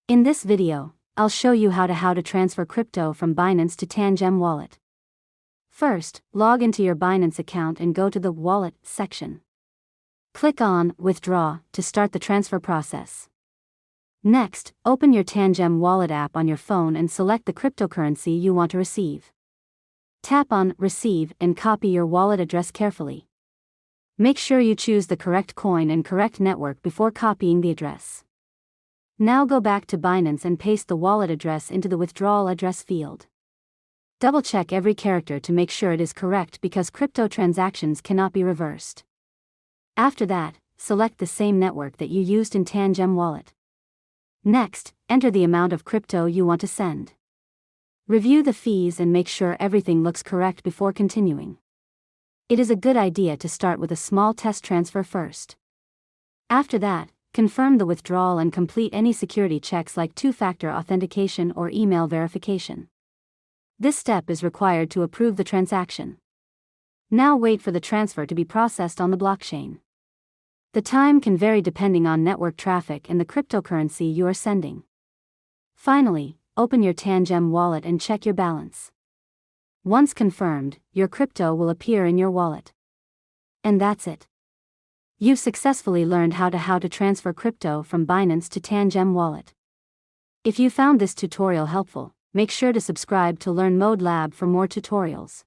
In this video, I'll show you how to transfer crypto from Binance to Tangem Wallet. First, log into your Binance account and go to the Wallet section. Click on Withdraw to start the transfer process. Next, open your Tangem Wallet app on your phone and select the cryptocurrency you want to receive. Tap on Receive and copy your wallet address carefully. Make sure you choose the correct coin and correct network before copying the address. Now go back to Binance and paste the wallet address into the withdrawal address field. Double-check every character to make sure it is correct because crypto transactions cannot be reversed. After that, select the same network that you used in Tangem Wallet. Next, enter the amount of crypto you want to send. Review the fees and make sure everything looks correct before continuing. It is a good idea to start with a small test transfer first. After that, confirm the withdrawal and complete any security checks like two-factor authentication or email verification. This step is required to approve the transaction. Now wait for the transfer to be processed on the blockchain. The time can vary depending on network traffic and the cryptocurrency you are sending. Finally, open your Tangem wallet and check your balance. Once confirmed, your crypto will appear in your wallet. And that's it. You've successfully learned how to transfer crypto from Binance to Tangem Wallet. If you found this tutorial helpful, make sure to subscribe to Learn Mode Lab for more tutorials.